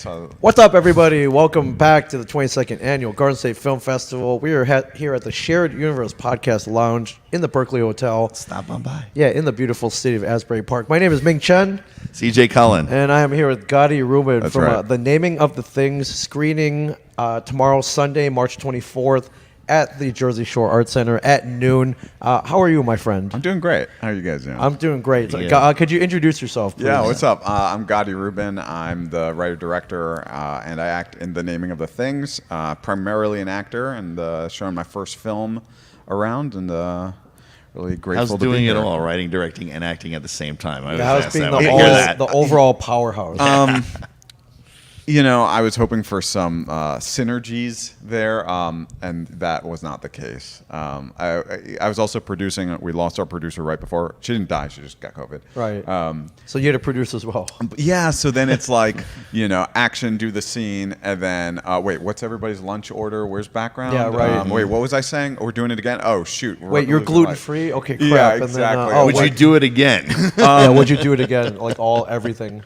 What's up, everybody? Welcome back to the 22nd Annual Garden State Film Festival. We are here at the Shared Universe Podcast Lounge in the Berkeley Hotel. Stop on by. Yeah, in the beautiful city of Asbury Park. My name is Ming Chen. CJ Cullen. And I am here with Gadi Rubin That's from right. The Naming of the Things screening tomorrow, Sunday, March 24th at the Jersey Shore Art Center at noon. How are you, my friend? I'm doing great. How are you guys doing? I'm doing great. Yeah. Could you introduce yourself, please? Yeah, what's up? I'm Gadi Rubin. I'm the writer-director, and I act in The Naming of the Things, primarily an actor, and showing my first film around, and really grateful How's to doing be it here. all, writing, directing, and acting at the same time? I How's ask being that when I hear that. the overall powerhouse? I was hoping for some synergies there, and that was not the case. I was also producing. We lost our producer right before. She didn't die. She just got COVID. Right. So you had to produce as well. Yeah, so then it's like, action, do the scene, and then, wait, what's everybody's lunch order? Where's background? Yeah, right. Wait, what was I saying? We're doing it again? Oh, shoot. Wait, you're gluten-free? Okay, crap. Yeah, And then, exactly. Would you do it again? yeah, would you do it again? Like everything?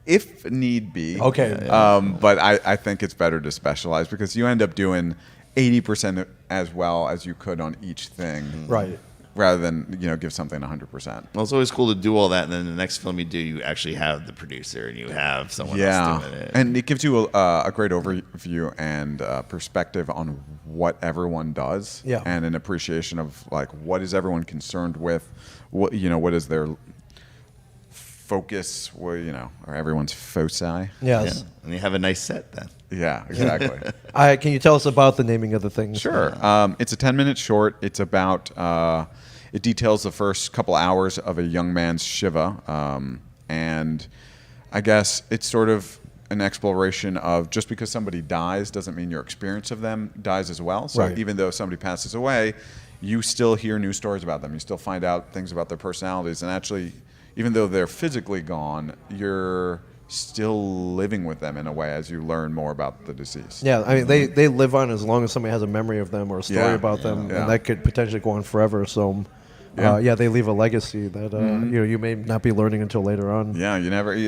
If need be. Okay. But I think it's better to specialize because you end up doing 80% as well as you could on each thing. Right. Rather than, give something 100%. Well, it's always cool to do all that, and then the next film you do, you actually have the producer, and you have someone else doing it. And it gives you a great overview and perspective on what everyone does, Yeah. and an appreciation of like what is everyone concerned with, what is their focus, or everyone's foci. Yes. Yeah. And you have a nice set then. Yeah, exactly. Can you tell us about the naming of the things? Sure. It's a 10-minute short. It's about, it details the first couple hours of a young man's shiva. And I guess it's sort of an exploration of just because somebody dies doesn't mean your experience of them dies as well. So Right. even though somebody passes away, you still hear new stories about them. You still find out things about their personalities. And actually, even though they're physically gone, you're still living with them in a way as you learn more about the deceased. Yeah, I mean, they live on as long as somebody has a memory of them or a story Yeah, about them, yeah. and that could potentially go on forever. So, they leave a legacy that you may not be learning until later on. Yeah,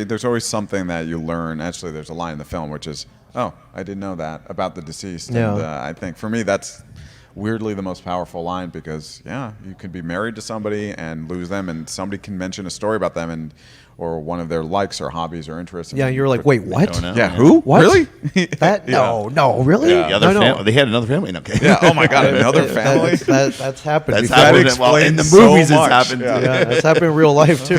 there's always something that you learn. Actually, there's a line in the film which is, oh, I didn't know that about the deceased. Yeah. And I think for me that's weirdly the most powerful line because, you could be married to somebody and lose them, and somebody can mention a story about them or one of their likes or hobbies or interests. Yeah, you're like, wait, what? don't know. Yeah, who? What? Really? That? No, really? Yeah. The other No. they had another family. Okay. Yeah, oh my God, another family? That's happened. That's before. happened. Well, in the explains so movies, it's much. happened. Yeah. Yeah, that's happened in real life too.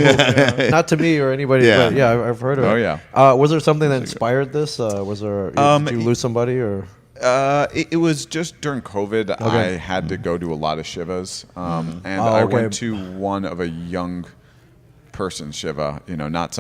Not to me or anybody, Yeah. but yeah, I've heard of it. Oh, yeah. Was there something that inspired this? Was there? Did you lose somebody or? It was just during COVID. I had to go to a lot of shivas, and I went to one of a young person shiva. Not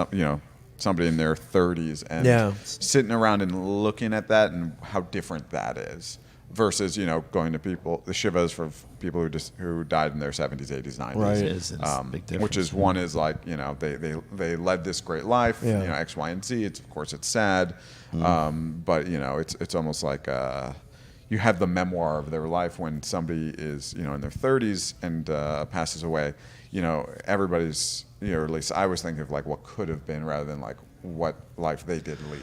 somebody in their 30s, and sitting around and looking at that and how different that is versus going to the shivas for people who died in their 70s, 80s, 90s. Right. It's a big difference. Which is one is like they led this great life, X, Y, and Z. Of course it's sad, but it's almost like you have the memoir of their life when somebody is in their 30s and passes away. Everybody's or at least I was thinking of like what could have been rather than like what life they did lead.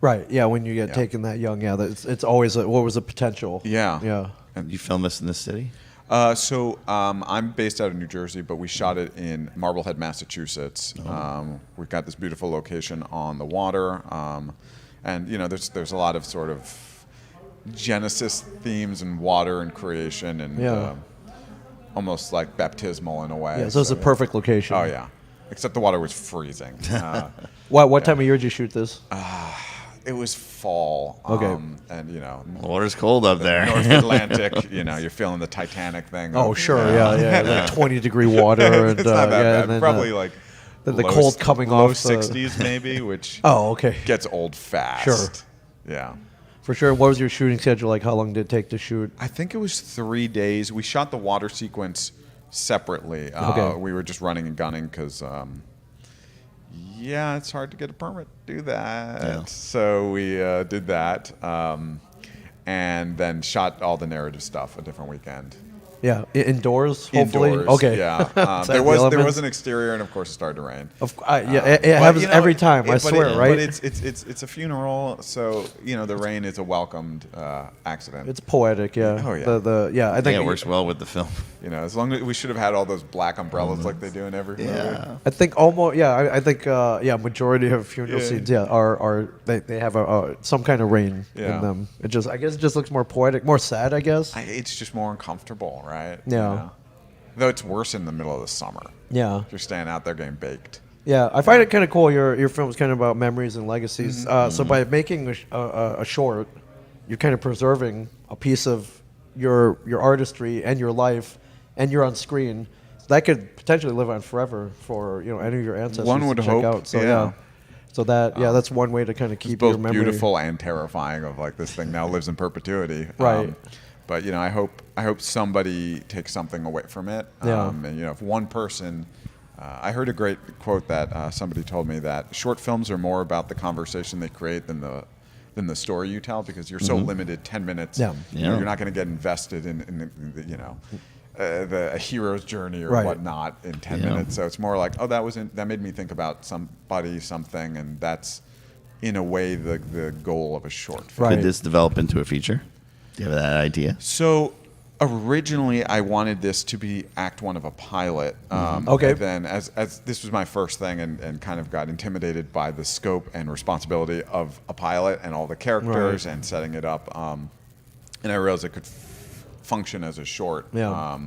Right. Yeah. When you get taken that young, it's always what was the potential? Yeah. Yeah. And you film this in this city? I'm based out of New Jersey, but we shot it in Marblehead, Massachusetts. We've got this beautiful location on the water, and there's a lot of sort of Genesis themes and water and creation and almost like baptismal in a way. Yeah. So it's a perfect location. Oh yeah, except the water was freezing. What time of year did you shoot this? It was fall. Okay. And Water's cold up there. North Atlantic. You're feeling the Titanic thing. Oh sure, yeah. Like 20-degree water and It's not that bad. and then, Probably like the low- cold coming low off the- 60s maybe, which Oh, okay. gets old fast. Sure. Yeah. For sure. What was your shooting schedule like? How long did it take to shoot? I think it was 3 days. We shot the water sequence separately. Okay. We were just running and gunning because, it's hard to get a permit to do that. Yeah. So we did that and then shot all the narrative stuff a different weekend. Yeah, indoors, hopefully. Indoors. Okay. Yeah. Is that there the was elements? an exterior, and of course it started to rain. Yeah, it happens every time. I swear, right? But it's a funeral, so the rain is a welcomed accident. It's poetic, yeah. Oh, yeah. Yeah, I think it works well with the film. As long as we should have had all those black umbrellas like they do in every movie. I think almost, yeah. I think, majority of funeral scenes, are they have some kind of rain in them. I guess it just looks more poetic, more sad. I guess. It's just more uncomfortable, right? Yeah. Though it's worse in the middle of the summer. Yeah. You're staying out there getting baked. Yeah, I find it kind of cool. Your film is kind of about memories and legacies. So by making a short, you're kind of preserving a piece of your artistry and your life, and you're on screen. That could potentially live on forever for any of your ancestors. One would to check hope. out. So so that's one way to kind of keep your both memory. beautiful and terrifying. Of like this thing now lives in perpetuity. Right. But I hope somebody takes something away from it. And if one person, I heard a great quote that somebody told me that short films are more about the conversation they create than the story you tell, because you're so limited. 10 minutes. Yeah. You're not going to get invested in a hero's journey or whatnot in 10 minutes. So it's more like, that made me think about somebody, something, and that's in a way the goal of a short film. Right. Could this develop into a feature? Do you have that idea? So originally, I wanted this to be Act 1 of a pilot. Okay. And then, as this was my first thing, and kind of got intimidated by the scope and responsibility of a pilot and all the characters and setting it up, and I realized it could function as a short. Yeah.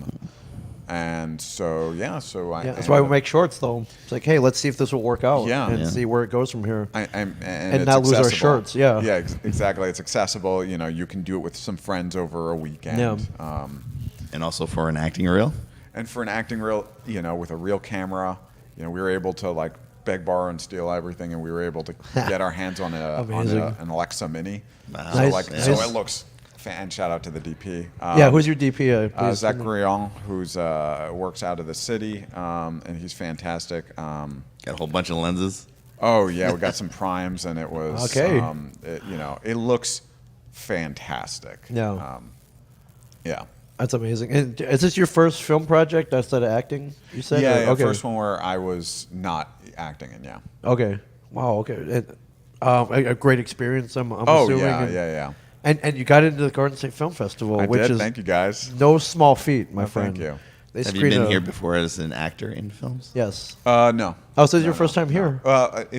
And so that's why we make shorts, though. It's like, hey, let's see if this will work out, and see where it goes from here, and and not lose our shirts. Yeah, exactly. It's accessible. You can do it with some friends over a weekend. Yeah. And also for an acting reel? And for an acting reel, with a real camera, we were able to like beg, borrow, and steal everything, and we were able to get our hands on an Alexa Mini. Wow. So it looks. And shout out to the DP. Who's your DP? Zach Grion, who's works out of the city, and he's fantastic. Got a whole bunch of lenses. Oh yeah, we got some primes, and it was okay. It looks fantastic. Yeah. Yeah. That's amazing. And is this your first film project outside of acting? You said. Yeah. Okay. First one where I was not acting in. Yeah. Okay. Wow. Okay. A great experience. I'm oh assuming. Yeah. And you got into the Garden State Film Festival, which is thank you guys. No small feat, my friend. Thank you. Have you been here before as an actor in films? Yes. No. Oh, so this is your first time here?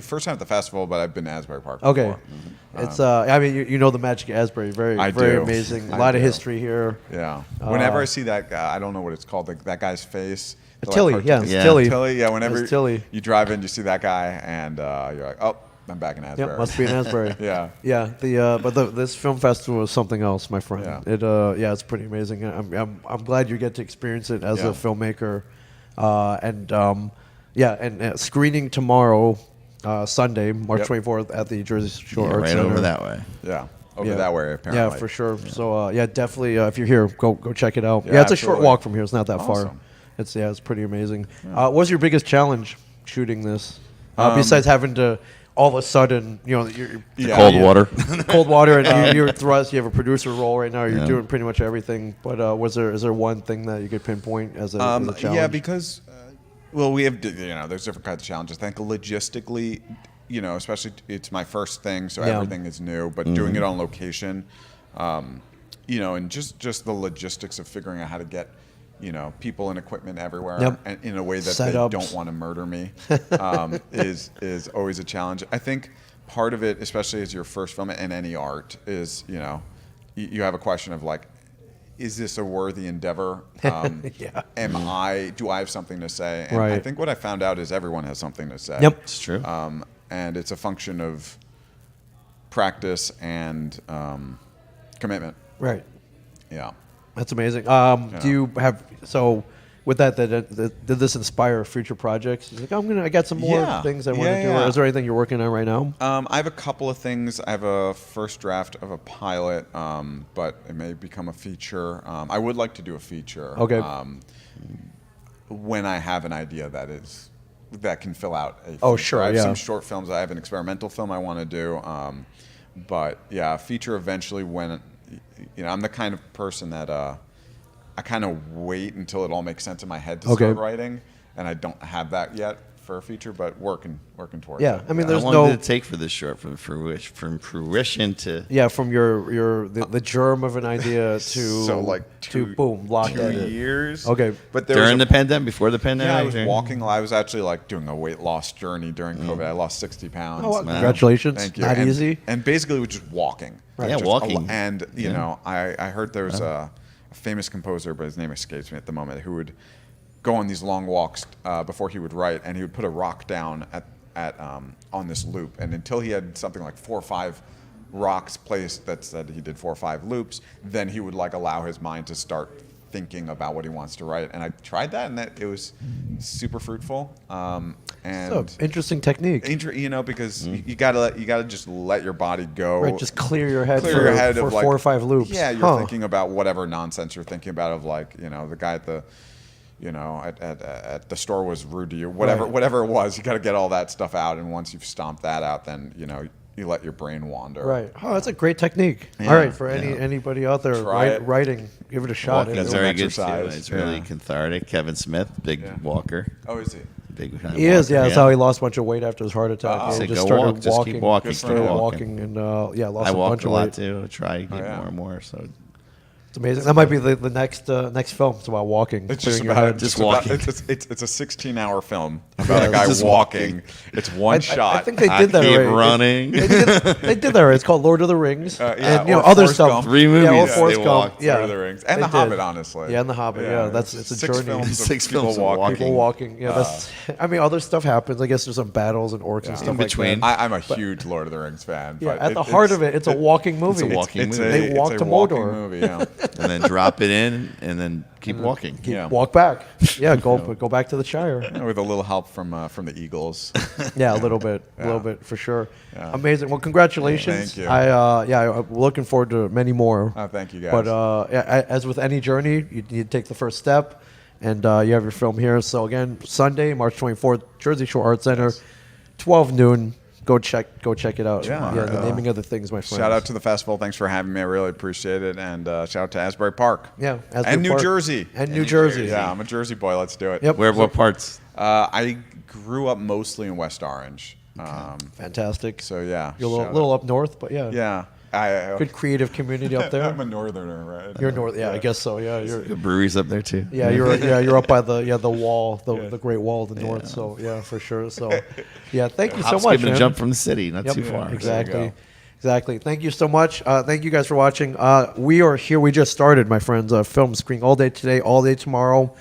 First time at the festival, but I've been to Asbury Park Okay. before. It's I mean you know the magic of Asbury, very do. amazing. A lot of history here. Yeah. Whenever I see that guy, I don't know what it's called, that guy's face. Tilly, Tilly. Tilly. Yeah, whenever Tilly. You drive in, you see that guy, and you're like, oh, I'm back in Asbury. Yep, must be in Asbury. Yeah. Yeah. This film festival is something else, my friend. Yeah. It's pretty amazing. I'm glad you get to experience it as a filmmaker, and screening tomorrow, Sunday, March 24th at the Jersey Shore Arts right Center. over that way. Yeah. Over that way, apparently. Yeah, for sure. So definitely, if you're here, go check it out. Yeah, Yeah, it's a short absolutely. walk from here. It's not that Awesome. far. It's pretty amazing. What was your biggest challenge shooting this? Besides having to all of a sudden, you're Cold water. cold water, and you're thrust. You have a producer role right now. You're doing pretty much everything. But is there one thing that you could pinpoint as a challenge? Yeah, because we have there's different kinds of challenges. I think logistically, especially it's my first thing, so everything is new. But doing it on location, and just the logistics of figuring out how to get people and equipment everywhere, and in a way that they don't want to murder me, is always a challenge. I think part of it, especially as your first film in any art, is you have a question of like, is this a worthy endeavor? Do I have something to say? And I think what I found out is everyone has something to say. Yep, it's true. And it's a function of practice and commitment. Right. Yeah. That's amazing. Do you have with that? Did this inspire future projects? He's like, I got some more things I want to do. Or is there anything you're working on right now? I have a couple of things. I have a first draft of a pilot, but it may become a feature. I would like to do a feature. Okay. When I have an idea that can fill out a feature. Oh, sure. I have some short films. I have an experimental film I want to do. But a feature eventually when I'm the kind of person that I kind of wait until it all makes sense in my head to Okay. start writing, and I don't have that yet for a feature, but working towards Yeah, it. I mean, How there's long no. did it take for this short from fruition to? Yeah, from the germ of an idea to So, like, to boom, locked 2 in. years. Okay. but there During was the pandemic, before the pandemic? yeah, I was or- walking. I was actually like doing a weight loss journey during COVID. I lost 60 pounds. Oh, well, congratulations! Thank you. Not and, easy. And basically, we're just walking. Yeah, Just walking. And I heard there was a famous composer, but his name escapes me at the moment, who would go on these long walks before he would write, and he would put a rock down at on this loop, and until he had something like 4 or 5 rocks placed that said he did 4 or 5 loops, then he would like allow his mind to start thinking about what he wants to write. And I tried that, and it was super fruitful. And So, interesting technique. because you gotta just let your body go. Right, just clear your head Clear for, your head for of, like, 4 or 5 loops. Yeah, you're Huh. thinking about whatever nonsense you're thinking about, of like, the guy at the at the store was rude to you, Right. whatever it was. You got to get all that stuff out, and once you've stomped that out, then you let your brain wander. Right. Oh, that's a great technique. Yeah, All right, for yeah. anybody out there Try it. writing, give it a shot. Walking That's It's an very good too. exercise. It's really Yeah. cathartic. Kevin Smith, big walker, Oh, is he? big. Kind of He is, walker, yeah. That's how he lost a bunch of weight after his heart attack. Oh. He Said, just "Go started walk, just walking. keep walking, Good for keep him. Started walking." walking, and lost I a bunch walked a of lot weight. too. I try to get yeah. more and more. So It's amazing. That might be the next film. It's about walking. It's clearing just your about head. Just it's about- walking. It's a 16-hour film about a guy just walking. It's one I shot. think they I did that keep right. running. They did that right. It's called Lord of the Rings, Yeah, and or other Forrest stuff. Gump. 3 Yeah, or movies Forrest they Gump. walked. Yeah, Lord of the Rings. And They The Hobbit, did. honestly. Yeah, and The Hobbit. Yeah, it's a 6 journey. films of 6 people films of walking. walking. People walking. Yeah, that's. I mean, other stuff happens. I guess there's some battles and orcs and stuff In like between. that. I'm a huge Lord of the Rings fan. Yeah, but at the heart of it's a walking movie. a walking It's movie. They walk it's a to walking Mordor. movie, yeah. and then drop it in, and then keep walking. Yeah. Walk back. Yeah, go back to the Shire. With a little help from the Eagles. Yeah, a little bit for sure. Yeah. Amazing. Well, congratulations. Thank you. I'm looking forward to many more. Oh, thank you, guys. But as with any journey, you need to take the first step, and you have your film here. So again, Sunday, March 24th, Jersey Shore Art Center, 12 noon. Go check it out. Yeah. The naming of the things, my friends. Shout out to the festival. Thanks for having me. I really appreciate it. And shout out to Asbury Park. Yeah, Asbury and New Park. Jersey. And New Jersey. Yeah, I'm a Jersey boy. Let's do it. Yep. What parts? I grew up mostly in West Orange. Fantastic. So yeah, You're a shout little out. up north, but yeah. Yeah, I Good creative community up there. I'm a northerner, right? You're north. Yeah, I guess so. Yeah, you're. The breweries up there too. Yeah, you're up by the wall, the Great Wall of the North. So yeah, for sure. So yeah, thank you so Hop's much, giving man. a jump from the city, not Yep, too far. Exactly. go. Exactly. Thank you so much. Thank you guys for watching. We are here. We just started, my friends. Film screening all day today, all day tomorrow.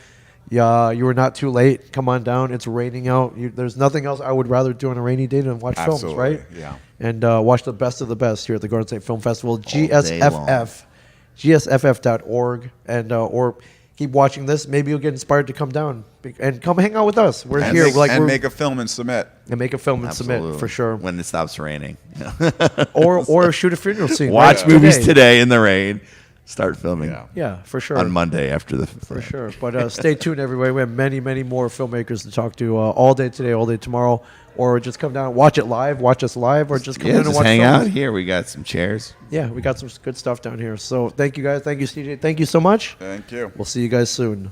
Yeah, you were not too late. Come on down. It's raining out. There's nothing else I would rather do on a rainy day than watch films, Absolutely, right? yeah. And watch the best of the best here at the Garden State Film Festival. day GSFF, GSFF.org, and or keep watching this. Maybe you'll get inspired to come down and come hang out with us. We're And here, make, we're, make a film and submit. and make a film and submit Absolutely. for sure. When it stops raining. or shoot a funeral scene. Watch right movies today in the rain. Start filming Yeah. Yeah, for sure. on Monday after the For sure. But stay tuned, everybody. We have many, many more filmmakers to talk to all day today, all day tomorrow. Or just come down and watch it live, watch us live, or just come Yeah, in and just watch hang films. out here. We got some chairs. Yeah, we got some good stuff down here. So thank you guys. Thank you, CJ. Thank you so much. Thank you. We'll see you guys soon.